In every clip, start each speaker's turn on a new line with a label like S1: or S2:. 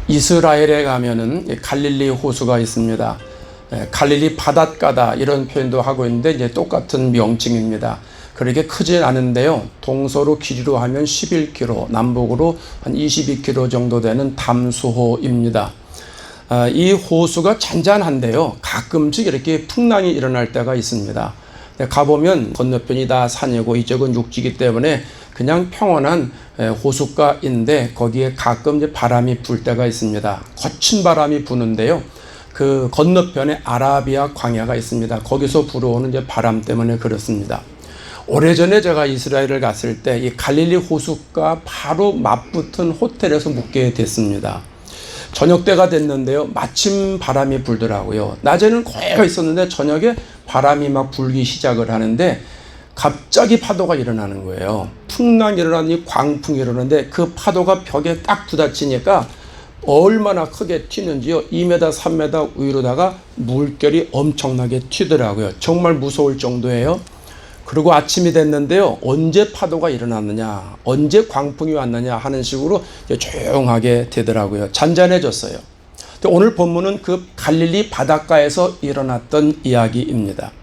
S1: 이스라엘에 가면은 갈릴리 호수가 있습니다. 갈릴리 바닷가다 이런 표현도 하고 있는데 이제 똑같은 명칭입니다. 그렇게 크진 않은데요. 동서로 길이로 하면 11km, 남북으로 한 22km 정도 되는 담수호입니다. 이 호수가 잔잔한데요. 가끔씩 이렇게 풍랑이 일어날 때가 있습니다. 가보면 건너편이 다 산이고 이쪽은 육지이기 때문에 그냥 평온한 호숫가인데 거기에 가끔 이제 바람이 불 때가 있습니다. 거친 바람이 부는데요. 그 건너편에 아라비아 광야가 있습니다. 거기서 불어오는 이제 바람 때문에 그렇습니다. 오래전에 제가 이스라엘을 갔을 때 이 갈릴리 호숫가 바로 맞붙은 호텔에서 묵게 됐습니다. 저녁 때가 됐는데요. 마침 바람이 불더라고요. 낮에는 고여 있었는데 저녁에 바람이 막 불기 시작을 하는데 갑자기 파도가 일어나는 거예요. 풍랑이 일어나니 광풍이 일어나는데 그 파도가 벽에 딱 부딪히니까 얼마나 크게 튀는지요. 2m, 3m 위로다가 물결이 엄청나게 튀더라고요. 정말 무서울 정도예요. 그리고 아침이 됐는데요. 언제 파도가 일어났느냐, 언제 광풍이 왔느냐 하는 식으로 조용하게 되더라고요. 잔잔해졌어요. 오늘 본문은 그 갈릴리 바닷가에서 일어났던 이야기입니다.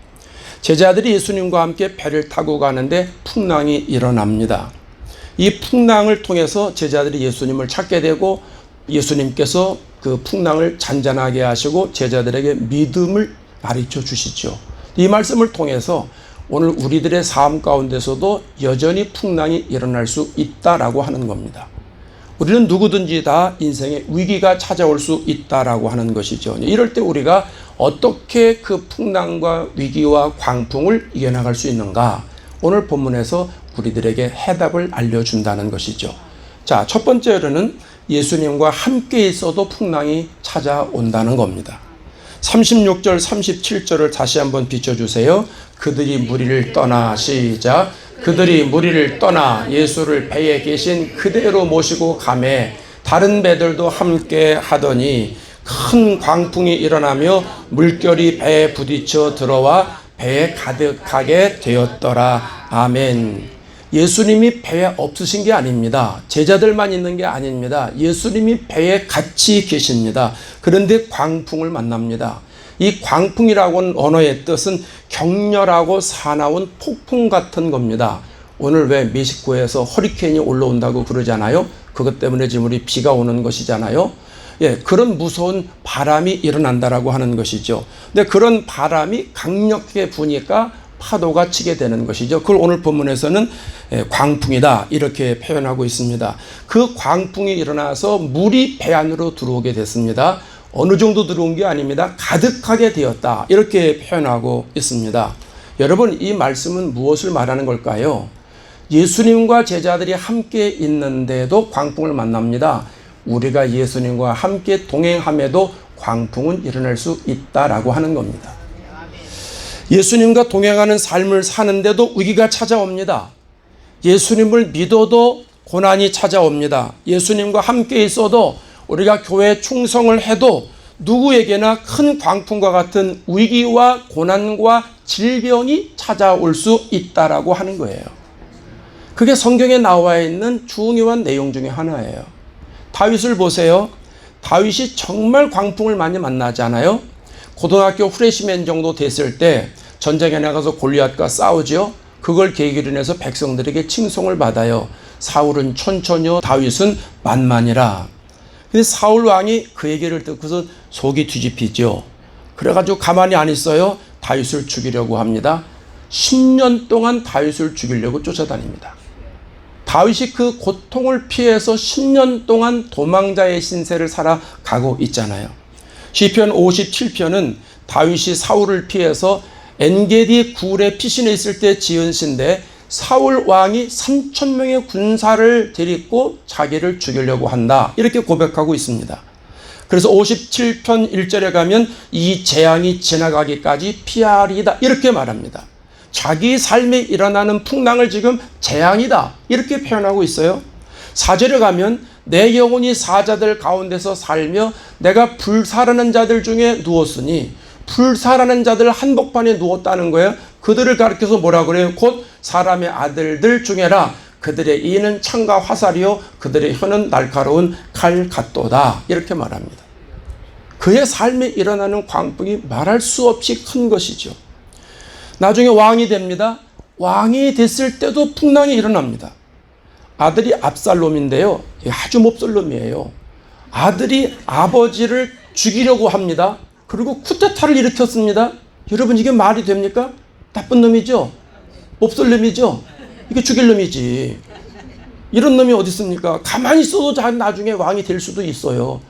S1: 제자들이 예수님과 함께 배를 타고 가는데 풍랑이 일어납니다. 이 풍랑을 통해서 제자들이 예수님을 찾게 되고 예수님께서 그 풍랑을 잔잔하게 하시고 제자들에게 믿음을 가르쳐 주시죠. 이 말씀을 통해서 오늘 우리들의 삶 가운데서도 여전히 풍랑이 일어날 수 있다라고 하는 겁니다. 우리는 누구든지 다 인생에 위기가 찾아올 수 있다라고 하는 것이죠. 이럴 때 우리가 어떻게 그 풍랑과 위기와 광풍을 이겨나갈 수 있는가? 오늘 본문에서 우리들에게 해답을 알려준다는 것이죠. 자, 첫 번째로는 예수님과 함께 있어도 풍랑이 찾아온다는 겁니다. 36절, 37절을 다시 한번 비춰주세요. 그들이 무리를 떠나, 시작. 그들이 무리를 떠나 예수를 배에 계신 그대로 모시고 가매 다른 배들도 함께 하더니 큰 광풍이 일어나며 물결이 배에 부딪혀 들어와 배에 가득하게 되었더라. 아멘. 예수님이 배에 없으신 게 아닙니다. 제자들만 있는 게 아닙니다. 예수님이 배에 같이 계십니다. 그런데 광풍을 만납니다. 이 광풍이라고는 언어의 뜻은 격렬하고 사나운 폭풍 같은 겁니다. 오늘 왜 멕시코에서 허리케인이 올라온다고 그러잖아요. 그것 때문에 지금 우리 비가 오는 것이잖아요. 예, 그런 무서운 바람이 일어난다라고 하는 것이죠. 근데 그런 바람이 강력하게 부니까 파도가 치게 되는 것이죠. 그걸 오늘 본문에서는 광풍이다 이렇게 표현하고 있습니다. 그 광풍이 일어나서 물이 배 안으로 들어오게 됐습니다. 어느 정도 들어온 게 아닙니다. 가득하게 되었다 이렇게 표현하고 있습니다. 여러분, 이 말씀은 무엇을 말하는 걸까요? 예수님과 제자들이 함께 있는데도 광풍을 만납니다. 우리가 예수님과 함께 동행함에도 광풍은 일어날 수 있다라고 하는 겁니다. 예수님과 동행하는 삶을 사는데도 위기가 찾아옵니다. 예수님을 믿어도 고난이 찾아옵니다. 예수님과 함께 있어도 우리가 교회에 충성을 해도 누구에게나 큰 광풍과 같은 위기와 고난과 질병이 찾아올 수 있다라고 하는 거예요. 그게 성경에 나와 있는 중요한 내용 중에 하나예요. 다윗을 보세요. 다윗이 정말 광풍을 많이 만나잖아요. 고등학교 프레시맨 정도 됐을 때 전쟁에 나가서 골리앗과 싸우죠. 그걸 계기로 해서 백성들에게 칭송을 받아요. 사울은 천천히요, 다윗은 만만이라. 근데 사울 왕이 그 얘기를 듣고서 속이 뒤집히죠. 그래가지고 가만히 안 있어요. 다윗을 죽이려고 합니다. 10년 동안 다윗을 죽이려고 쫓아다닙니다. 다윗이 그 고통을 피해서 10년 동안 도망자의 신세를 살아가고 있잖아요. 시편 57편은 다윗이 사울을 피해서 엔게디 굴에 피신해 있을 때 지은 시인데 사울 왕이 3,000명의 군사를 데리고 자기를 죽이려고 한다 이렇게 고백하고 있습니다. 그래서 57편 1절에 가면 이 재앙이 지나가기까지 피하리이다 이렇게 말합니다. 자기 삶에 일어나는 풍랑을 지금 재앙이다 이렇게 표현하고 있어요. 4절에 가면 내 영혼이 사자들 가운데서 살며 내가 불살하는 자들 중에 누웠으니 불살하는 자들 한복판에 누웠다는 거예요. 그들을 가리켜서 뭐라 그래요? 곧 사람의 아들들 중에라. 그들의 이는 창과 화살이요 그들의 혀는 날카로운 칼 같도다. 이렇게 말합니다. 그의 삶에 일어나는 광풍이 말할 수 없이 큰 것이죠. 나중에 왕이 됩니다. 왕이 됐을 때도 풍랑이 일어납니다. 아들이 압살롬인데요. 아주 몹쓸 놈이에요. 아들이 아버지를 죽이려고 합니다. 그리고 쿠데타를 일으켰습니다. 여러분 이게 말이 됩니까? 나쁜 놈이죠? 몹쓸 놈이죠? 이게 죽일 놈이지. 이런 놈이 어디 있습니까? 가만히 있어도 나중에 왕이 될 수도 있어요.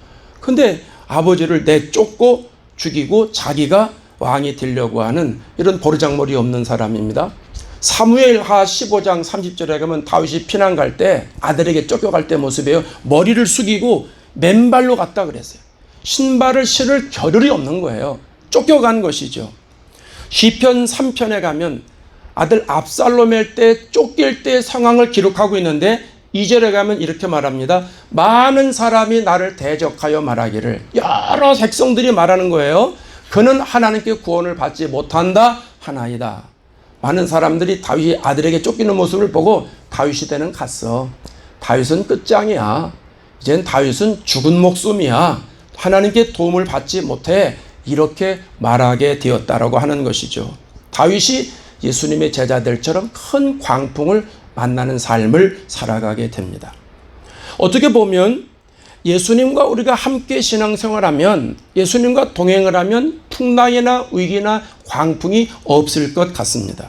S1: 근데 아버지를 내쫓고 죽이고 자기가 왕이 되려고 하는 이런 버르장머리 없는 사람입니다. 사무엘하 15장 30절에 가면 다윗이 피난 갈 때 아들에게 쫓겨갈 때 모습이에요. 머리를 숙이고 맨발로 갔다 그랬어요. 신발을 신을 겨를이 없는 거예요. 쫓겨간 것이죠. 시편 3편에 가면 아들 압살롬일 때 쫓길 때 상황을 기록하고 있는데 2절에 가면 이렇게 말합니다. 많은 사람이 나를 대적하여 말하기를, 여러 백성들이 말하는 거예요. 그는 하나님께 구원을 받지 못한다 하나이다. 많은 사람들이 다윗이 아들에게 쫓기는 모습을 보고 다윗 시대는 갔어. 다윗은 끝장이야. 이젠 다윗은 죽은 목숨이야. 하나님께 도움을 받지 못해. 이렇게 말하게 되었다라고 하는 것이죠. 다윗이 예수님의 제자들처럼 큰 광풍을 만나는 삶을 살아가게 됩니다. 어떻게 보면 예수님과 우리가 함께 신앙생활하면, 예수님과 동행을 하면 풍랑이나 위기나 광풍이 없을 것 같습니다.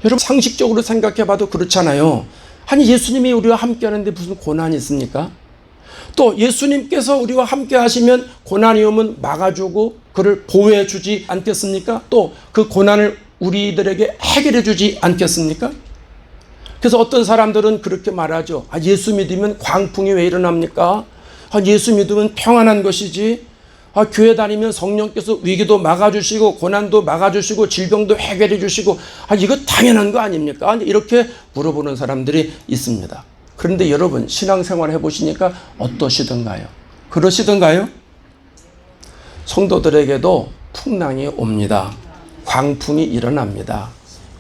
S1: 여러분 상식적으로 생각해 봐도 그렇잖아요. 아니 예수님이 우리와 함께 하는데 무슨 고난이 있습니까? 또 예수님께서 우리와 함께 하시면 고난이 오면 막아주고 그를 보호해 주지 않겠습니까? 또 그 고난을 우리들에게 해결해 주지 않겠습니까? 그래서 어떤 사람들은 그렇게 말하죠. 예수 믿으면 광풍이 왜 일어납니까? 예수 믿으면 평안한 것이지. 교회 다니면 성령께서 위기도 막아주시고 고난도 막아주시고 질병도 해결해 주시고 이거 당연한 거 아닙니까? 이렇게 물어보는 사람들이 있습니다. 그런데 여러분 신앙생활 해보시니까 어떠시던가요? 그러시던가요? 성도들에게도 풍랑이 옵니다. 광풍이 일어납니다.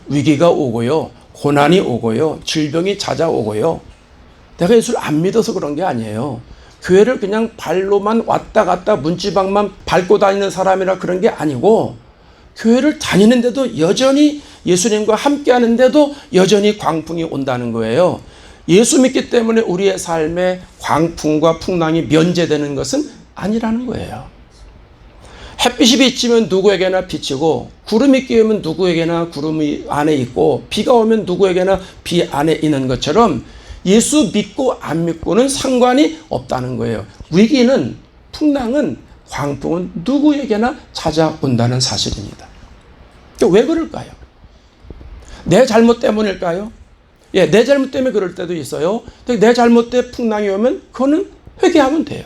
S1: 위기가 오고요. 고난이 오고요. 질병이 찾아오고요. 내가 예수를 안 믿어서 그런 게 아니에요. 교회를 그냥 발로만 왔다 갔다 문지방만 밟고 다니는 사람이라 그런 게 아니고 교회를 다니는데도 여전히 예수님과 함께 하는데도 여전히 광풍이 온다는 거예요. 예수 믿기 때문에 우리의 삶에 광풍과 풍랑이 면제되는 것은 아니라는 거예요. 햇빛이 비치면 누구에게나 비치고 구름이 끼우면 누구에게나 구름이 안에 있고 비가 오면 누구에게나 비 안에 있는 것처럼 예수 믿고 안 믿고는 상관이 없다는 거예요. 위기는, 풍랑은, 광풍은 누구에게나 찾아온다는 사실입니다. 왜 그럴까요? 내 잘못 때문일까요? 내 잘못 때문에 그럴 때도 있어요. 내 잘못 때문에 풍랑이 오면 그거는 회개하면 돼요.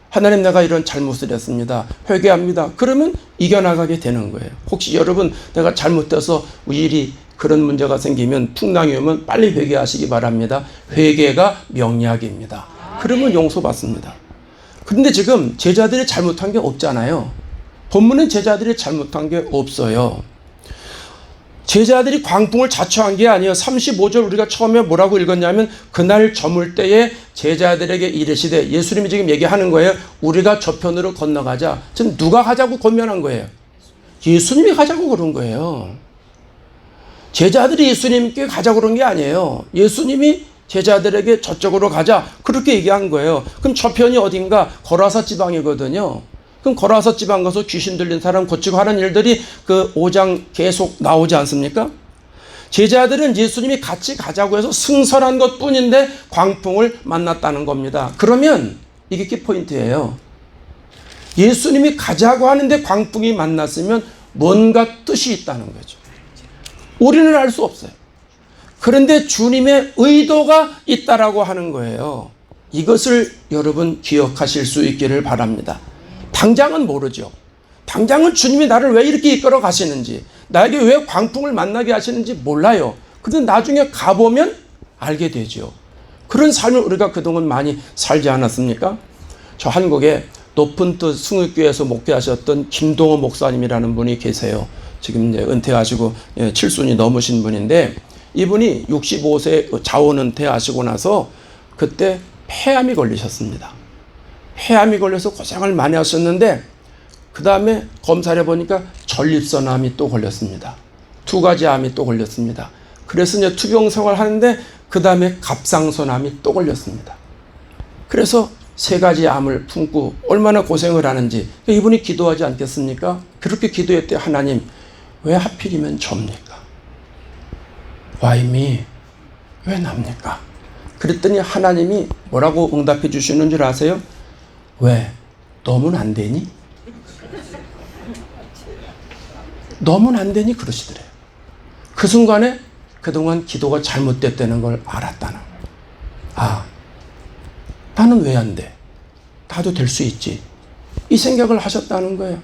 S1: 하나님 내가 이런 잘못을 했습니다. 회개합니다. 그러면 이겨나가게 되는 거예요. 혹시 여러분 내가 잘못돼서 일이 그런 문제가 생기면 풍랑이 오면 빨리 회개하시기 바랍니다. 회개가 명약입니다. 그러면 용서받습니다. 그런데 지금 제자들이 잘못한 게 없잖아요. 본문은 제자들이 잘못한 게 없어요. 제자들이 광풍을 자초한 게 아니에요. 35절 우리가 처음에 뭐라고 읽었냐면 그날 저물 때에 제자들에게 이르시되, 예수님이 지금 얘기하는 거예요. 우리가 저편으로 건너가자. 지금 누가 가자고 권면한 거예요? 예수님이 가자고 그런 거예요. 제자들이 예수님께 가자고 그런 게 아니에요. 예수님이 제자들에게 저쪽으로 가자 그렇게 얘기한 거예요. 그럼 저편이 어딘가? 거라사 지방이거든요. 그럼 거라사 지방 가서 귀신 들린 사람 고치고 하는 일들이 그 5장 계속 나오지 않습니까? 제자들은 예수님이 같이 가자고 해서 승선한 것뿐인데 광풍을 만났다는 겁니다. 그러면 이게 키포인트예요. 예수님이 가자고 하는데 광풍이 만났으면 뭔가 뜻이 있다는 거죠. 우리는 알 수 없어요. 그런데 주님의 의도가 있다라고 하는 거예요. 이것을 여러분 기억하실 수 있기를 바랍니다. 당장은 모르죠. 당장은 주님이 나를 왜 이렇게 이끌어 가시는지, 나에게 왜 광풍을 만나게 하시는지 몰라요. 그런데 나중에 가보면 알게 되죠. 그런 삶을 우리가 그동안 많이 살지 않았습니까? 저 한국에 높은 뜻 승읍교회에서 목회하셨던 김동호 목사님이라는 분이 계세요. 지금 이제 은퇴하시고 칠순이 넘으신 분인데 이분이 65세 자원은퇴하시고 나서 그때 폐암이 걸리셨습니다. 폐암이 걸려서 고생을 많이 하셨는데 그 다음에 검사를 해보니까 전립선암이 또 걸렸습니다. 두 가지 암이 또 걸렸습니다. 그래서 이제 투병 생활 하는데 그 다음에 갑상선암이 또 걸렸습니다. 그래서 세 가지 암을 품고 얼마나 고생을 하는지 이분이 기도하지 않겠습니까? 그렇게 기도했대. 하나님, 왜 하필이면 접니까? Why me? 왜 납니까? 그랬더니 하나님이 뭐라고 응답해 주시는 줄 아세요? 왜? 너mun 안 되니? 너mun 안 되니? 그러시더래요. 그 순간에 그동안 기도가 잘못됐다는 걸 알았다는 거예요. 아, 나는 왜 안 돼? 나도 될 수 있지. 이 생각을 하셨다는 거예요.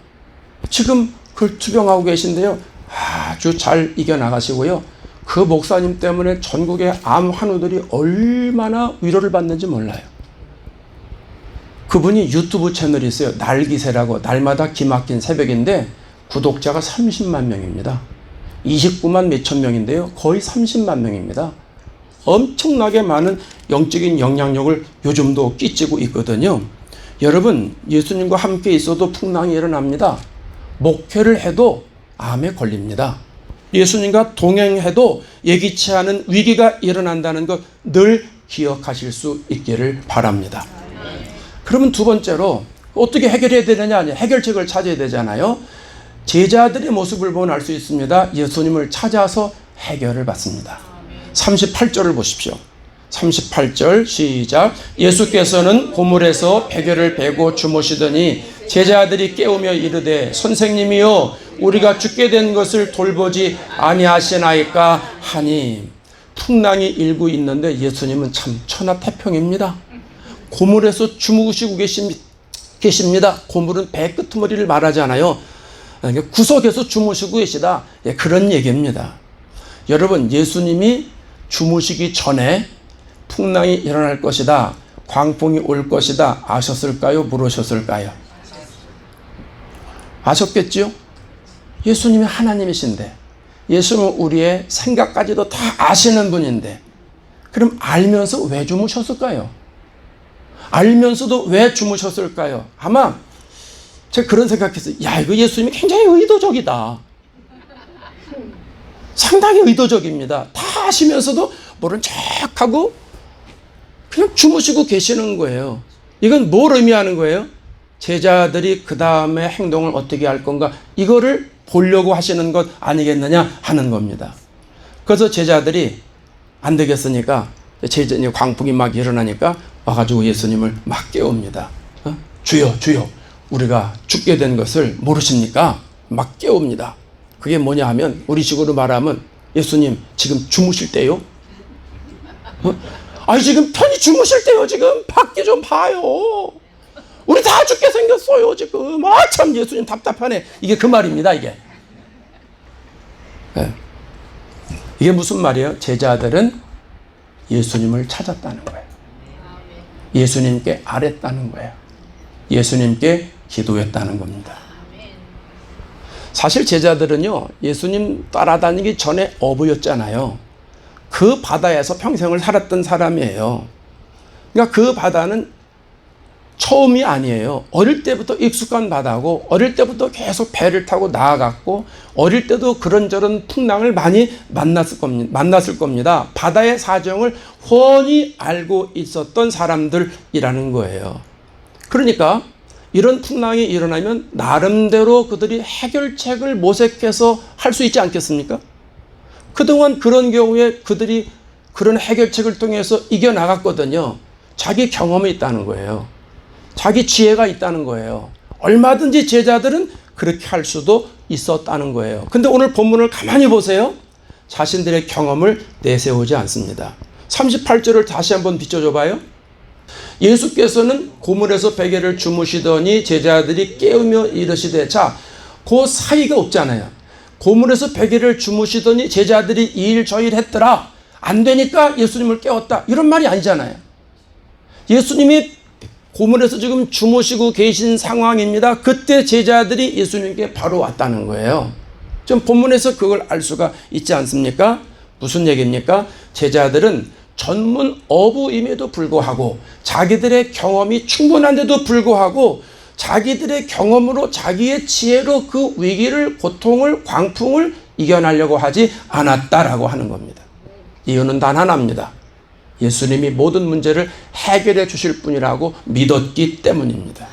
S1: 지금 그걸 투병하고 계신데요. 아주 잘 이겨나가시고요. 그 목사님 때문에 전국의 암 환우들이 얼마나 위로를 받는지 몰라요. 그분이 유튜브 채널이 있어요. 날기새라고, 날마다 기막힌 새벽인데 구독자가 30만 명입니다. 29만 몇천 명인데요. 거의 30만 명입니다. 엄청나게 많은 영적인 영향력을 요즘도 끼치고 있거든요. 여러분, 예수님과 함께 있어도 풍랑이 일어납니다. 목회를 해도 암에 걸립니다. 예수님과 동행해도 예기치 않은 위기가 일어난다는 것 늘 기억하실 수 있기를 바랍니다. 그러면 두 번째로 어떻게 해결해야 되느냐? 해결책을 찾아야 되잖아요. 제자들의 모습을 보면 알 수 있습니다. 예수님을 찾아서 해결을 받습니다. 38절을 보십시오. 38절 시작. 예수께서는 고물에서 베개를 베고 주무시더니 제자들이 깨우며 이르되 선생님이여 우리가 죽게 된 것을 돌보지 아니하시나이까 하니. 풍랑이 일고 있는데 예수님은 참 천하태평입니다. 고물에서 주무시고 계십니다. 고물은 배 끄트머리를 말하잖아요. 구석에서 주무시고 계시다. 그런 얘기입니다. 여러분, 예수님이 주무시기 전에 풍랑이 일어날 것이다, 광풍이 올 것이다 아셨을까요? 모르셨을까요? 아셨겠죠? 예수님이 하나님이신데, 예수님은 우리의 생각까지도 다 아시는 분인데, 그럼 알면서 왜 주무셨을까요? 알면서도 왜 주무셨을까요? 아마 제가 그런 생각했어요. 야, 이거 예수님이 굉장히 의도적이다. 상당히 의도적입니다. 다 아시면서도 모른 척하고 그냥 주무시고 계시는 거예요. 이건 뭘 의미하는 거예요? 제자들이 그 다음에 행동을 어떻게 할 건가, 이거를 보려고 하시는 것 아니겠느냐 하는 겁니다. 그래서 제자들이 안 되겠으니까, 광풍이 막 일어나니까 와가지고 예수님을 막 깨웁니다. 주여, 주여, 우리가 죽게 된 것을 모르십니까? 막 깨웁니다. 그게 뭐냐 하면, 우리식으로 말하면 예수님 지금 주무실 때요? 아니 지금 편히 주무실 때요. 지금 밖에 좀 봐요. 우리 다 죽게 생겼어요 지금. 아 참 예수님 답답하네. 이게 그 말입니다. 이게. 네. 이게 무슨 말이에요? 제자들은 예수님을 찾았다는 거예요. 예수님께 아랬다는 거예요. 예수님께 기도했다는 겁니다. 사실 제자들은요, 예수님 따라다니기 전에 어부였잖아요. 그 바다에서 평생을 살았던 사람이에요. 그러니까 그 바다는 처음이 아니에요. 어릴 때부터 익숙한 바다고, 어릴 때부터 계속 배를 타고 나아갔고, 어릴 때도 그런저런 풍랑을 많이 만났을 겁니다. 바다의 사정을 훤히 알고 있었던 사람들이라는 거예요. 그러니까 이런 풍랑이 일어나면 나름대로 그들이 해결책을 모색해서 할 수 있지 않겠습니까? 그동안 그런 경우에 그들이 그런 해결책을 통해서 이겨나갔거든요. 자기 경험이 있다는 거예요. 자기 지혜가 있다는 거예요. 얼마든지 제자들은 그렇게 할 수도 있었다는 거예요. 근데 오늘 본문을 가만히 보세요. 자신들의 경험을 내세우지 않습니다. 38절을 다시 한번 비춰줘 봐요. 예수께서는 고물에서 베개를 주무시더니 제자들이 깨우며 이르시되, 자, 그 사이가 없잖아요. 고물에서 베개를 주무시더니 제자들이 이 일 저 일 했더라, 안 되니까 예수님을 깨웠다, 이런 말이 아니잖아요. 예수님이 고물에서 지금 주무시고 계신 상황입니다. 그때 제자들이 예수님께 바로 왔다는 거예요. 좀 본문에서 그걸 알 수가 있지 않습니까? 무슨 얘기입니까? 제자들은 전문 어부임에도 불구하고 자기들의 경험이 충분한데도 불구하고 자기들의 경험으로 자기의 지혜로 그 위기를, 고통을, 광풍을 이겨내려고 하지 않았다라고 하는 겁니다. 이유는 단 하나입니다. 예수님이 모든 문제를 해결해 주실 분이라고 믿었기 때문입니다.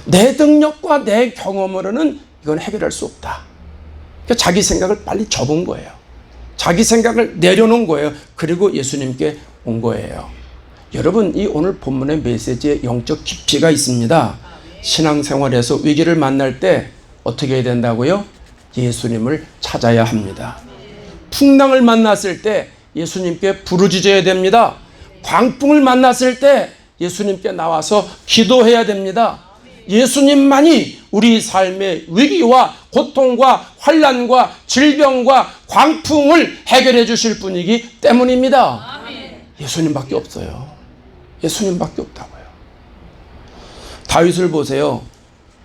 S1: 내 능력과 내 경험으로는 이건 해결할 수 없다. 그러니까 자기 생각을 빨리 접은 거예요. 자기 생각을 내려놓은 거예요. 그리고 예수님께 온 거예요. 여러분, 이 오늘 본문의 메시지에 영적 깊이가 있습니다. 신앙생활에서 위기를 만날 때 어떻게 해야 된다고요? 예수님을 찾아야 합니다. 풍랑을 만났을 때 예수님께 부르짖어야 됩니다. 광풍을 만났을 때 예수님께 나와서 기도해야 됩니다. 예수님만이 우리 삶의 위기와 고통과 환난과 질병과 광풍을 해결해 주실 분이기 때문입니다. 예수님밖에 없어요. 예수님밖에 없다고요. 다윗을 보세요.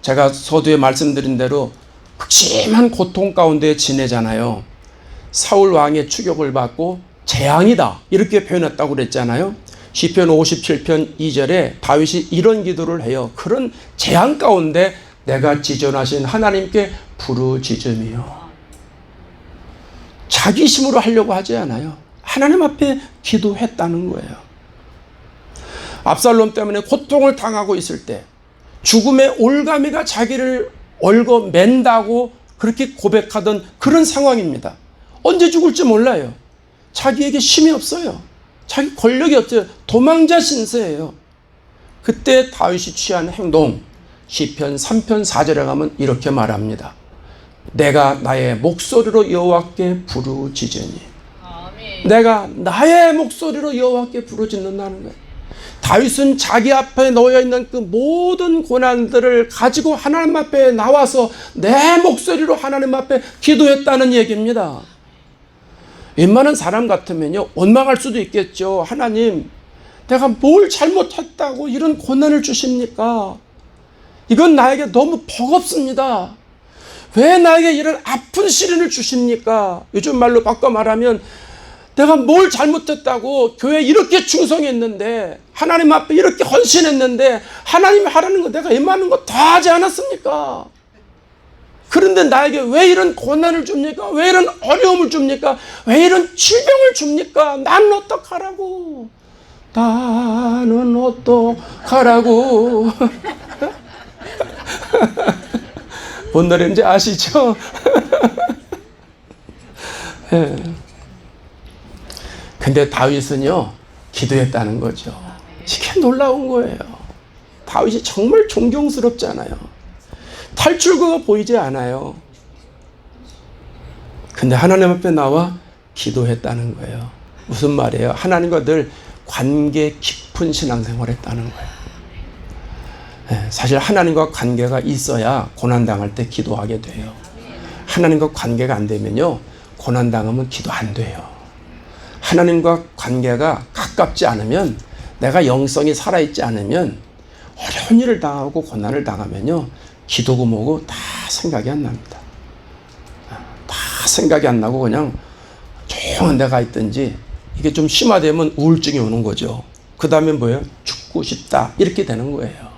S1: 제가 서두에 말씀드린 대로 극심한 고통 가운데 지내잖아요. 사울 왕의 추격을 받고 재앙이다 이렇게 표현했다고 그랬잖아요. 시편 57편 2절에 다윗이 이런 기도를 해요. 그런 재앙 가운데 내가 지존하신 하나님께 부르짖으며, 자기 힘으로 하려고 하지 않아요. 하나님 앞에 기도했다는 거예요. 압살롬 때문에 고통을 당하고 있을 때 죽음의 올가미가 자기를 얽어맨다고 그렇게 고백하던 그런 상황입니다. 언제 죽을지 몰라요. 자기에게 힘이 없어요. 자기 권력이 없어요. 도망자 신세예요. 그때 다윗이 취한 행동, 시편 3편 4절에 가면 이렇게 말합니다. 내가 나의 목소리로 여호와께 부르짖으니. 내가 나의 목소리로 여호와께 부르짖는다는 거예요. 다윗은 자기 앞에 놓여 있는 그 모든 고난들을 가지고 하나님 앞에 나와서 내 목소리로 하나님 앞에 기도했다는 얘기입니다. 웬만한 사람 같으면요, 원망할 수도 있겠죠. 하나님, 내가 뭘 잘못했다고 이런 고난을 주십니까? 이건 나에게 너무 버겁습니다. 왜 나에게 이런 아픈 시련을 주십니까? 요즘 말로 바꿔 말하면 내가 뭘 잘못했다고 교회에 이렇게 충성했는데, 하나님 앞에 이렇게 헌신했는데, 하나님이 하라는 거 내가 웬만한 거 다 하지 않았습니까? 그런데 나에게 왜 이런 고난을 줍니까? 왜 이런 어려움을 줍니까? 왜 이런 질병을 줍니까? 나는 어떡하라고? 나는 어떡하라고? 뭔 노래인지 아시죠? 네. 근데 다윗은요, 기도했다는 거죠. 이게 놀라운 거예요. 다윗이 정말 존경스럽잖아요. 탈출구가 보이지 않아요. 근데 하나님 앞에 나와 기도했다는 거예요. 무슨 말이에요? 하나님과 늘 관계 깊은 신앙생활을 했다는 거예요. 네, 사실 하나님과 관계가 있어야 고난당할 때 기도하게 돼요. 하나님과 관계가 안 되면요, 고난당하면 기도 안 돼요. 하나님과 관계가 가깝지 않으면, 내가 영성이 살아있지 않으면, 어려운 일을 당하고 고난을 당하면요, 기도고 뭐고 다 생각이 안 납니다. 다 생각이 안 나고 그냥 조용한 데가 있든지, 이게 좀 심화되면 우울증이 오는 거죠. 그 다음에 뭐예요? 죽고 싶다 이렇게 되는 거예요.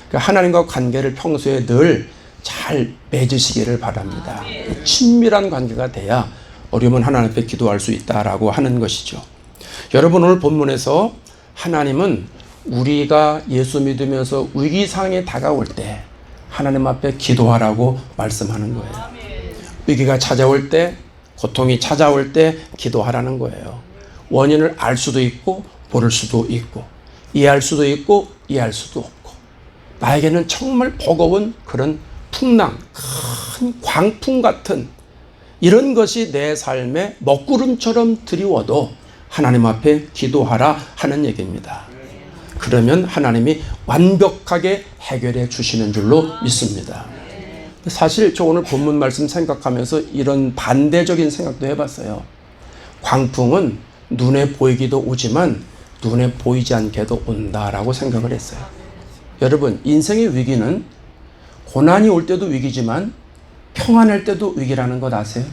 S1: 그러니까 하나님과 관계를 평소에 늘 잘 맺으시기를 바랍니다. 친밀한 관계가 돼야 어려우면 하나님 앞에 기도할 수 있다라고 하는 것이죠. 여러분, 오늘 본문에서 하나님은 우리가 예수 믿으면서 위기상황에 다가올 때 하나님 앞에 기도하라고 말씀하는 거예요. 위기가 찾아올 때, 고통이 찾아올 때 기도하라는 거예요. 원인을 알 수도 있고 모를 수도 있고, 이해할 수도 있고 이해할 수도 없고, 나에게는 정말 버거운 그런 풍랑, 큰 광풍 같은 이런 것이 내 삶의 먹구름처럼 드리워도 하나님 앞에 기도하라 하는 얘기입니다. 그러면 하나님이 완벽하게 해결해 주시는 줄로 믿습니다. 사실 저 오늘 본문 말씀 생각하면서 이런 반대적인 생각도 해봤어요. 광풍은 눈에 보이기도 오지만 눈에 보이지 않게도 온다라고 생각을 했어요. 여러분, 인생의 위기는 고난이 올 때도 위기지만 평안할 때도 위기라는 것 아세요?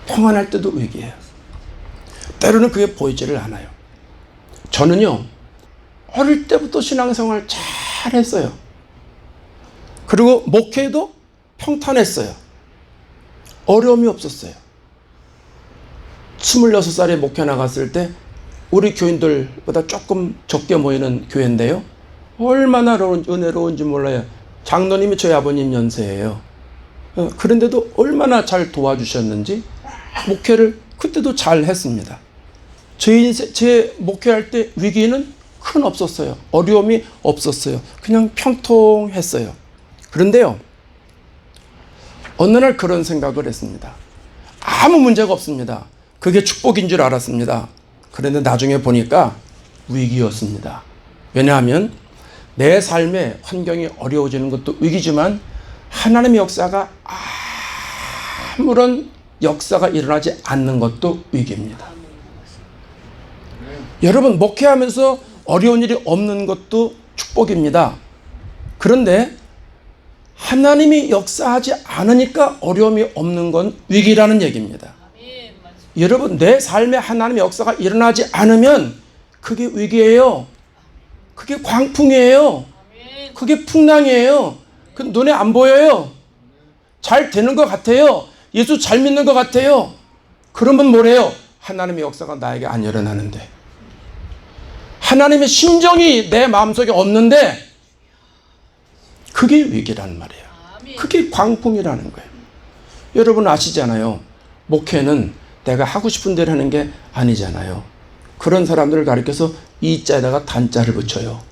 S1: 평안할 때도 위기예요. 때로는 그게 보이지를 않아요. 저는요, 어릴 때부터 신앙생활 잘했어요. 그리고 목회도 평탄했어요. 어려움이 없었어요. 26살에 목회 나갔을 때 우리 교인들보다 조금 적게 모이는 교회인데요. 얼마나 은혜로운지 몰라요. 장로님이 저희 아버님 연세예요. 그런데도 얼마나 잘 도와주셨는지 목회를 그때도 잘 했습니다. 제 목회할 때 위기는 큰 없었어요. 어려움이 없었어요. 그냥 평통했어요. 그런데요, 어느 날 그런 생각을 했습니다. 아무 문제가 없습니다. 그게 축복인 줄 알았습니다. 그런데 나중에 보니까 위기였습니다. 왜냐하면 내 삶의 환경이 어려워지는 것도 위기지만 하나님의 역사가 아무런 역사가 일어나지 않는 것도 위기입니다. 여러분, 목회하면서 어려운 일이 없는 것도 축복입니다. 그런데 하나님이 역사하지 않으니까 어려움이 없는 건 위기라는 얘기입니다. 여러분, 내 삶에 하나님의 역사가 일어나지 않으면 그게 위기예요. 그게 광풍이에요. 그게 풍랑이에요. 그 눈에 안 보여요. 잘 되는 것 같아요. 예수 잘 믿는 것 같아요. 그러면 뭐래요? 하나님의 역사가 나에게 안 일어나는데, 하나님의 심정이 내 마음속에 없는데, 그게 위기라는 말이에요. 그게 광풍이라는 거예요. 여러분 아시잖아요. 목회는 내가 하고 싶은 대로 하는 게 아니잖아요. 그런 사람들을 가리켜서 이자에다가 단자를 붙여요.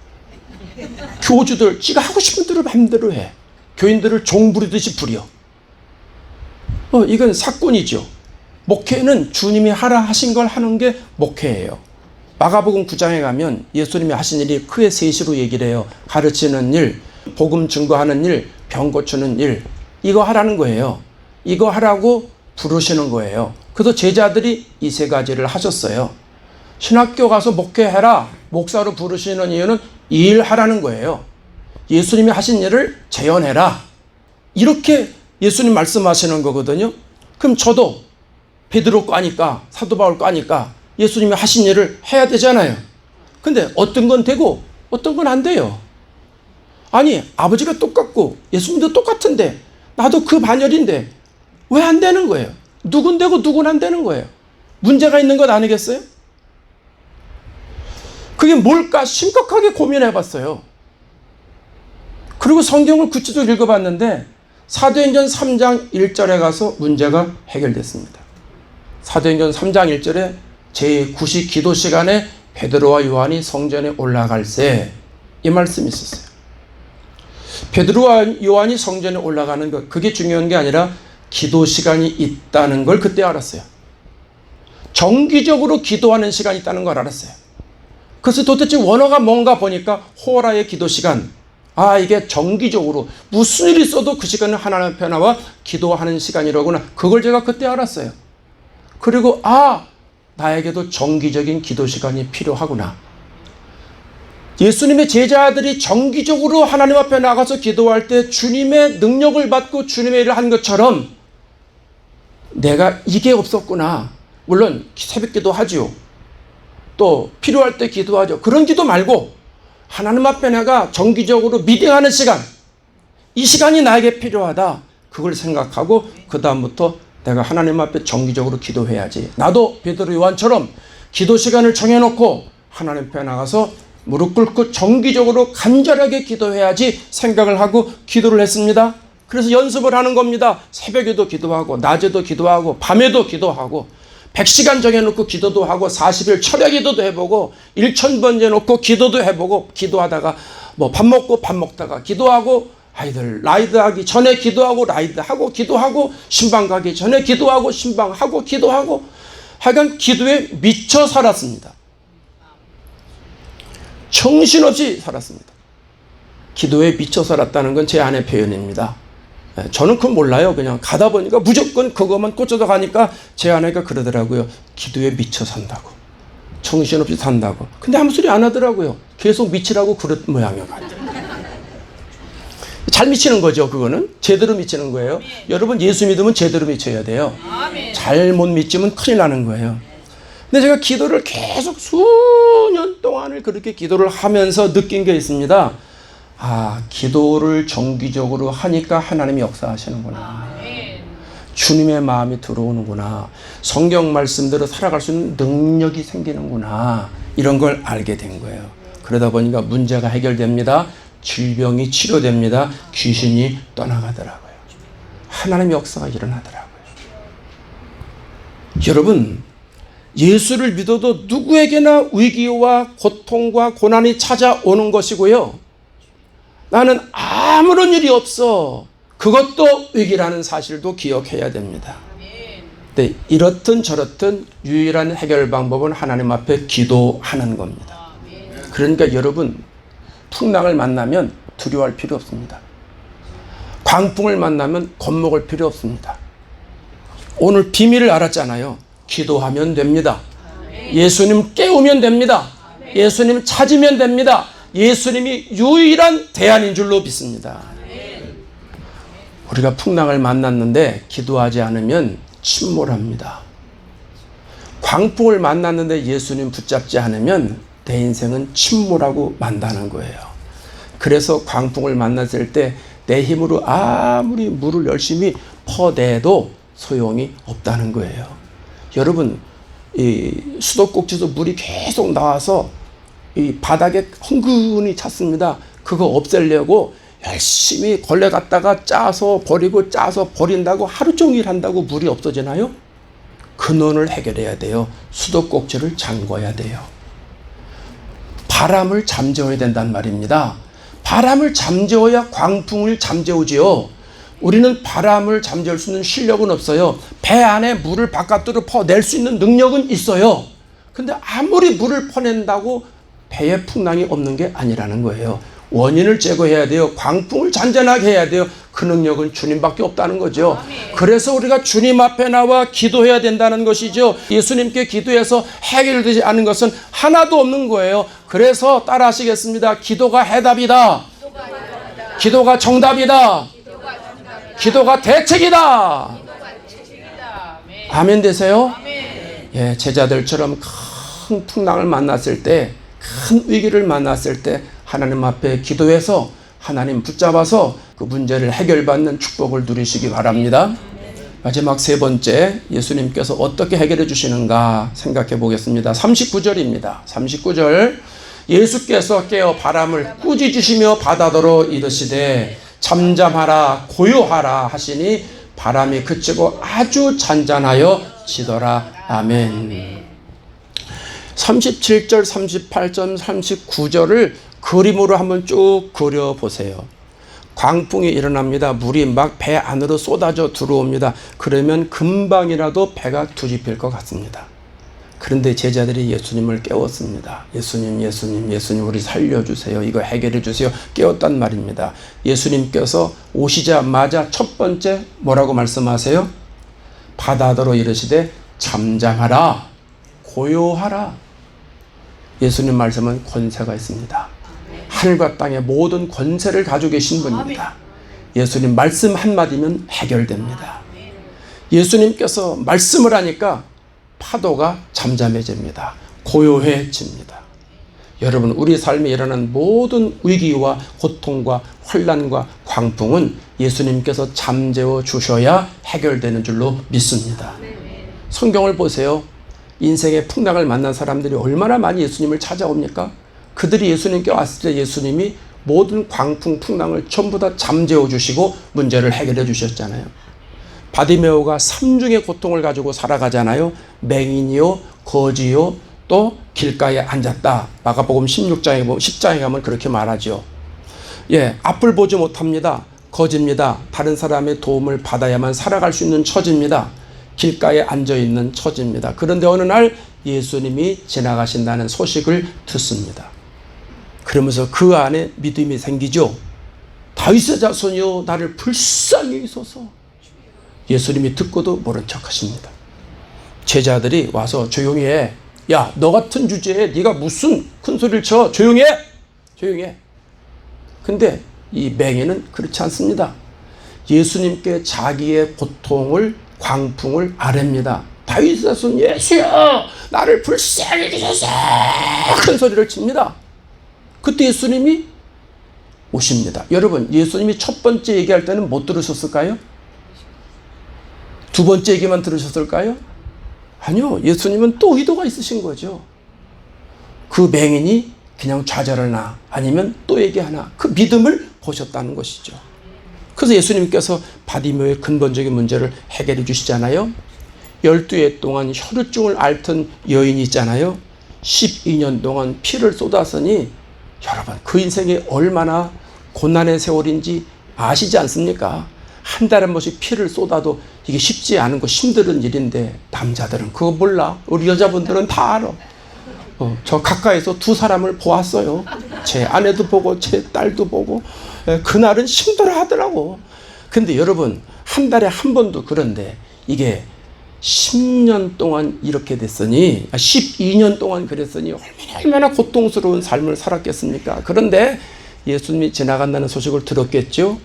S1: 교주들 지가 하고 싶은 대로 마음대로 해. 교인들을 종 부리듯이 부려. 이건 사건이죠. 목회는 주님이 하라 하신 걸 하는 게 목회예요. 마가복음 9장에 가면 예수님이 하신 일이 크게 셋으로 얘기를 해요. 가르치는 일, 복음 증거하는 일, 병 고치는 일. 이거 하라는 거예요. 이거 하라고 부르시는 거예요. 그래서 제자들이 이 세 가지를 하셨어요. 신학교 가서 목회해라, 목사로 부르시는 이유는 이 일 하라는 거예요. 예수님이 하신 일을 재현해라. 이렇게 예수님 말씀하시는 거거든요. 그럼 저도 베드로 과니까, 사도 바울 과니까 예수님이 하신 일을 해야 되잖아요. 근데 어떤 건 되고 어떤 건 안 돼요. 아니, 아버지가 똑같고 예수님도 똑같은데 나도 그 반열인데 왜 안 되는 거예요? 누군 되고 누군 안 되는 거예요. 문제가 있는 것 아니겠어요? 그게 뭘까 심각하게 고민해 봤어요. 그리고 성경을 구체적으로 읽어봤는데 사도행전 3장 1절에 가서 문제가 해결됐습니다. 사도행전 3장 1절에 제9시 기도 시간에 베드로와 요한이 성전에 올라갈새, 이 말씀이 있었어요. 베드로와 요한이 성전에 올라가는 것, 그게 중요한 게 아니라 기도 시간이 있다는 걸 그때 알았어요. 정기적으로 기도하는 시간이 있다는 걸 알았어요. 그래서 도대체 원어가 뭔가 보니까 호라의 기도 시간. 이게 정기적으로 무슨 일이 있어도 그 시간은 하나님 앞에 나와 기도하는 시간이라구나. 그걸 제가 그때 알았어요. 그리고 나에게도 정기적인 기도 시간이 필요하구나. 예수님의 제자들이 정기적으로 하나님 앞에 나가서 기도할 때 주님의 능력을 받고 주님의 일을 한 것처럼 내가 이게 없었구나. 물론 새벽기도 하지요. 또 필요할 때 기도하죠. 그런 기도 말고 하나님 앞에 내가 정기적으로 미팅하는 시간, 이 시간이 나에게 필요하다. 그걸 생각하고 그 다음부터 내가 하나님 앞에 정기적으로 기도해야지. 나도 베드로 요한처럼 기도 시간을 정해놓고 하나님 앞에 나가서 무릎 꿇고 정기적으로 간절하게 기도해야지 생각을 하고 기도를 했습니다. 그래서 연습을 하는 겁니다. 새벽에도 기도하고 낮에도 기도하고 밤에도 기도하고 100시간 정해놓고 기도도 하고 40일 철야 기도도 해보고 1000번 정해놓고 기도도 해보고 기도하다가 밥 먹고 밥 먹다가 기도하고 아이들 라이드 하기 전에 기도하고 라이드 하고 기도하고 신방 가기 전에 기도하고 신방 하고 기도하고 하여간 기도에 미쳐 살았습니다. 정신없이 살았습니다. 기도에 미쳐 살았다는 건 제 아내 표현입니다. 저는 그건 몰라요. 그냥 가다 보니까 무조건 그것만 꽂혀서 가니까 제 아내가 그러더라고요. 기도에 미쳐 산다고. 정신없이 산다고. 근데 아무 소리 안 하더라고요. 계속 미치라고 그런 모양이에요. 잘 미치는 거죠. 그거는 제대로 미치는 거예요. 여러분 예수 믿으면 제대로 미쳐야 돼요. 잘못 미치면 큰일 나는 거예요. 근데 제가 기도를 계속 수년 동안을 그렇게 기도를 하면서 느낀 게 있습니다. 아, 기도를 정기적으로 하니까 하나님이 역사하시는구나. 주님의 마음이 들어오는구나. 성경 말씀대로 살아갈 수 있는 능력이 생기는구나. 이런 걸 알게 된 거예요. 그러다 보니까 문제가 해결됩니다. 질병이 치료됩니다. 귀신이 떠나가더라고요. 하나님의 역사가 일어나더라고요. 여러분, 예수를 믿어도 누구에게나 위기와 고통과 고난이 찾아오는 것이고요. 나는 아무런 일이 없어. 그것도 위기라는 사실도 기억해야 됩니다. 네, 이렇든 저렇든 유일한 해결 방법은 하나님 앞에 기도하는 겁니다. 그러니까 여러분, 풍랑을 만나면 두려워할 필요 없습니다. 광풍을 만나면 겁먹을 필요 없습니다. 오늘 비밀을 알았잖아요. 기도하면 됩니다. 예수님 깨우면 됩니다. 예수님 찾으면 됩니다. 예수님이 유일한 대안인 줄로 믿습니다. 우리가 풍랑을 만났는데 기도하지 않으면 침몰합니다. 광풍을 만났는데 예수님 붙잡지 않으면 내 인생은 침몰하고 만다는 거예요. 그래서 광풍을 만났을 때 내 힘으로 아무리 물을 열심히 퍼대도 소용이 없다는 거예요. 여러분, 이 수도꼭지에서 물이 계속 나와서 이 바닥에 흥건히 찼습니다. 그거 없애려고 열심히 걸레 갖다가 짜서 버리고 짜서 버린다고 하루 종일 한다고 물이 없어지나요? 근원을 해결해야 돼요. 수도꼭지를 잠궈야 돼요. 바람을 잠재워야 된단 말입니다. 바람을 잠재워야 광풍을 잠재우지요. 우리는 바람을 잠재울 수 있는 실력은 없어요. 배 안에 물을 바깥으로 퍼낼 수 있는 능력은 있어요. 근데 아무리 물을 퍼낸다고 배에 풍랑이 없는 게 아니라는 거예요. 원인을 제거해야 돼요. 광풍을 잔잔하게 해야 돼요. 그 능력은 주님밖에 없다는 거죠. 그래서 우리가 주님 앞에 나와 기도해야 된다는 것이죠. 예수님께 기도해서 해결되지 않은 것은 하나도 없는 거예요. 그래서 따라 하시겠습니다. 기도가 해답이다. 기도가 정답이다. 기도가 대책이다. 아멘 되세요? 예, 제자들처럼 큰 풍랑을 만났을 때, 큰 위기를 만났을 때 하나님 앞에 기도해서 하나님 붙잡아서 그 문제를 해결받는 축복을 누리시기 바랍니다. 마지막 세 번째, 예수님께서 어떻게 해결해 주시는가 생각해 보겠습니다. 39절입니다. 39절, 예수께서 깨어 바람을 꾸짖으시며 바다더러 이르시되 잠잠하라 고요하라 하시니 바람이 그치고 아주 잔잔하여 지더라. 아멘. 37절, 38절, 39절을 그림으로 한번 쭉 그려보세요. 광풍이 일어납니다. 물이 막 배 안으로 쏟아져 들어옵니다. 그러면 금방이라도 배가 뒤집힐 것 같습니다. 그런데 제자들이 예수님을 깨웠습니다. 예수님 우리 살려주세요. 이거 해결해 주세요. 깨웠단 말입니다. 예수님께서 오시자마자 첫 번째 뭐라고 말씀하세요? 바다더러 이르시되 잠잠하라 고요하라. 예수님 말씀은 권세가 있습니다. 하늘과 땅의 모든 권세를 가지고 계신 분입니다. 예수님 말씀 한마디면 해결됩니다. 예수님께서 말씀을 하니까 파도가 잠잠해집니다. 고요해집니다. 여러분, 우리 삶에 일어나는 모든 위기와 고통과 환난과 광풍은 예수님께서 잠재워 주셔야 해결되는 줄로 믿습니다. 성경을 보세요. 인생의 풍랑을 만난 사람들이 얼마나 많이 예수님을 찾아옵니까? 그들이 예수님께 왔을 때 예수님이 모든 광풍, 풍랑을 전부 다 잠재워 주시고 문제를 해결해 주셨잖아요. 바디메오가 삼중의 고통을 가지고 살아가잖아요. 맹인이요, 거지요, 또 길가에 앉았다. 마가복음 16장에 보면 10장에 가면 그렇게 말하죠. 예, 앞을 보지 못합니다. 거지입니다. 다른 사람의 도움을 받아야만 살아갈 수 있는 처지입니다. 길가에 앉아있는 처지입니다. 그런데 어느 날 예수님이 지나가신다는 소식을 듣습니다. 그러면서 그 안에 믿음이 생기죠. 다윗의 자손이여 나를 불쌍히 여기소서. 예수님이 듣고도 모른 척 하십니다. 제자들이 와서 조용히 해. 야, 너 같은 주제에 네가 무슨 큰 소리를 쳐. 조용히 해. 조용히 해. 근데 이 맹인은 그렇지 않습니다. 예수님께 자기의 고통을, 광풍을 아뢰입니다. 다윗의 손 예수여 나를 불쌍히 여기소서 큰 소리를 칩니다. 그때 예수님이 오십니다. 여러분, 예수님이 첫 번째 얘기할 때는 못 들으셨을까요? 두 번째 얘기만 들으셨을까요? 아니요. 예수님은 또 의도가 있으신 거죠. 그 맹인이 그냥 좌절하나 아니면 또 얘기하나 그 믿음을 보셨다는 것이죠. 그래서 예수님께서 바디메오의 근본적인 문제를 해결해 주시잖아요. 12해 동안 혈루증을 앓던 여인이 있잖아요. 12년 동안 피를 쏟았으니 여러분 그 인생이 얼마나 고난의 세월인지 아시지 않습니까? 한 달에 한 번씩 피를 쏟아도 이게 쉽지 않은 거 힘든 일인데 남자들은 그거 몰라. 우리 여자분들은 다 알아. 저 가까이서 두 사람을 보았어요. 제 아내도 보고 제 딸도 보고 그날은 힘들어 하더라고. 근데 여러분 한 달에 한 번도 그런데 이게 10년 동안 이렇게 됐으니 12년 동안 그랬으니 얼마나 고통스러운 삶을 살았겠습니까? 그런데 예수님이 지나간다는 소식을 들었겠죠.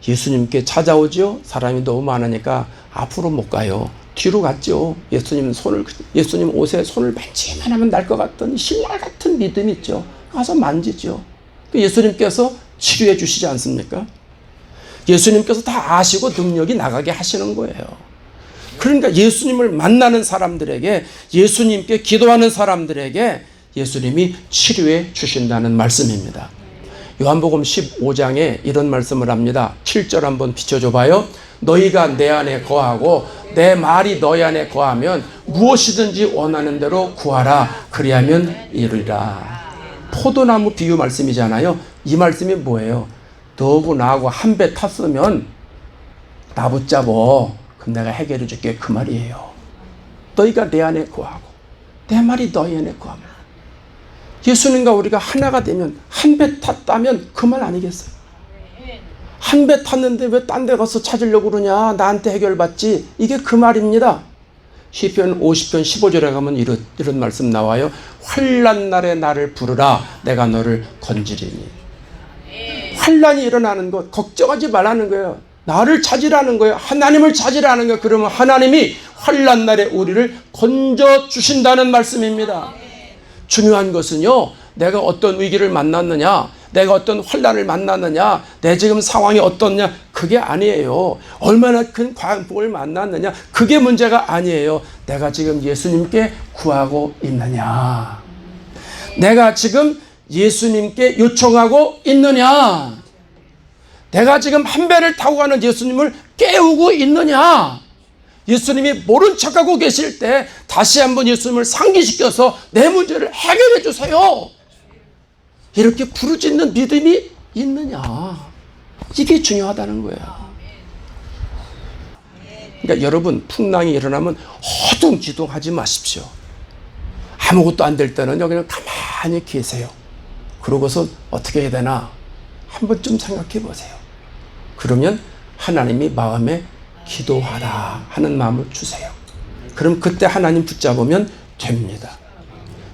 S1: 예수님께 찾아오죠. 사람이 너무 많으니까 앞으로 못 가요. 뒤로 갔죠. 예수님 옷에 손을 만지만 하면 날 것 같던 신랄 같은 믿음이 있죠. 가서 만지죠. 예수님께서 치료해 주시지 않습니까? 예수님께서 다 아시고 능력이 나가게 하시는 거예요. 그러니까 예수님을 만나는 사람들에게, 예수님께 기도하는 사람들에게 예수님이 치료해 주신다는 말씀입니다. 요한복음 15장에 이런 말씀을 합니다. 7절 한번 비춰줘 봐요. 너희가 내 안에 거하고 내 말이 너희 안에 거하면 무엇이든지 원하는 대로 구하라. 그리하면 이루리라. 포도나무 비유 말씀이잖아요. 이 말씀이 뭐예요? 너하고 나하고 한 배 탔으면 나 붙잡어. 그럼 내가 해결해 줄게. 그 말이에요. 너희가 내 안에 거하고 내 말이 너희 안에 거하면. 예수님과 우리가 하나가 되면 한 배 탔다면 그 말 아니겠어요? 한 배 탔는데 왜 딴 데 가서 찾으려고 그러냐? 나한테 해결받지. 이게 그 말입니다. 시편 50편 15절에 가면 이런 말씀 나와요. 환난 날에 나를 부르라. 내가 너를 건지리니. 환난이 일어나는 것 걱정하지 말라는 거예요. 나를 찾으라는 거예요. 하나님을 찾으라는 거예요. 그러면 하나님이 환난 날에 우리를 건져 주신다는 말씀입니다. 중요한 것은요, 내가 어떤 위기를 만났느냐, 내가 어떤 환난을 만났느냐, 내 지금 상황이 어떻냐, 그게 아니에요. 얼마나 큰 광풍을 만났느냐, 그게 문제가 아니에요. 내가 지금 예수님께 구하고 있느냐, 내가 지금 예수님께 요청하고 있느냐, 내가 지금 한 배를 타고 가는 예수님을 깨우고 있느냐. 예수님이 모른 척하고 계실 때 다시 한번 예수님을 상기시켜서 내 문제를 해결해 주세요. 이렇게 부르짖는 믿음이 있느냐. 이게 중요하다는 거예요. 그러니까 여러분 풍랑이 일어나면 허둥지둥하지 마십시오. 아무것도 안 될 때는요 그냥 가만히 계세요. 그러고서 어떻게 해야 되나 한 번쯤 생각해 보세요. 그러면 하나님이 마음에 기도하라 하는 마음을 주세요. 그럼 그때 하나님 붙잡으면 됩니다.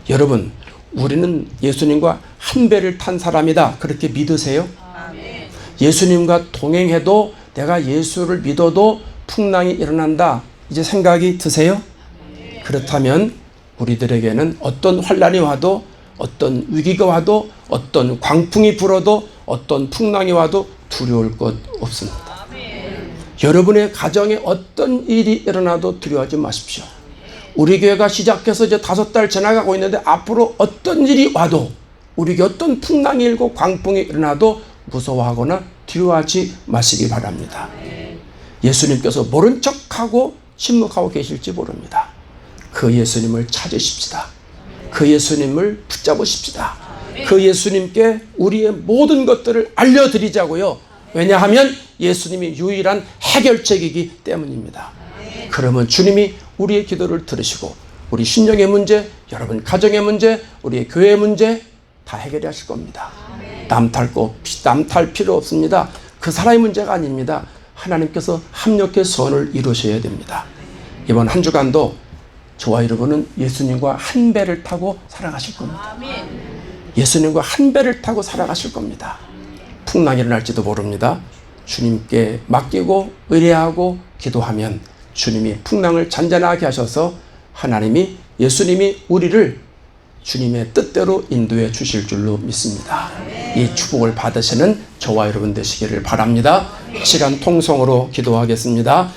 S1: 여러분 우리는 예수님과 한 배를 탄 사람이다. 그렇게 믿으세요? 예수님과 동행해도 내가 예수를 믿어도 풍랑이 일어난다. 이제 생각이 드세요? 그렇다면 우리들에게는 어떤 환난이 와도 어떤 위기가 와도 어떤 광풍이 불어도 어떤 풍랑이 와도 두려울 것 없습니다. 여러분의 가정에 어떤 일이 일어나도 두려워하지 마십시오. 우리 교회가 시작해서 이제 5달 지나가고 있는데 앞으로 어떤 일이 와도 우리 교회 어떤 풍랑이 일고 광풍이 일어나도 무서워하거나 두려워하지 마시기 바랍니다. 예수님께서 모른 척하고 침묵하고 계실지 모릅니다. 그 예수님을 찾으십시다. 그 예수님을 붙잡으십시다. 그 예수님께 우리의 모든 것들을 알려드리자고요. 왜냐하면 예수님이 유일한 해결책이기 때문입니다. 그러면 주님이 우리의 기도를 들으시고 우리 신령의 문제, 여러분 가정의 문제, 우리의 교회의 문제 다 해결하실 겁니다. 남탈 필요 없습니다. 그 사람의 문제가 아닙니다. 하나님께서 합력의 선을 이루셔야 됩니다. 이번 한 주간도 저와 여러분은 예수님과 한 배를 타고 살아가실 겁니다. 예수님과 한 배를 타고 살아가실 겁니다. 풍랑이 일어날지도 모릅니다. 주님께 맡기고 의뢰하고 기도하면 주님이 풍랑을 잔잔하게 하셔서 하나님이, 예수님이 우리를 주님의 뜻대로 인도해 주실 줄로 믿습니다. 이 축복을 받으시는 저와 여러분 되시기를 바랍니다. 시간 통성으로 기도하겠습니다.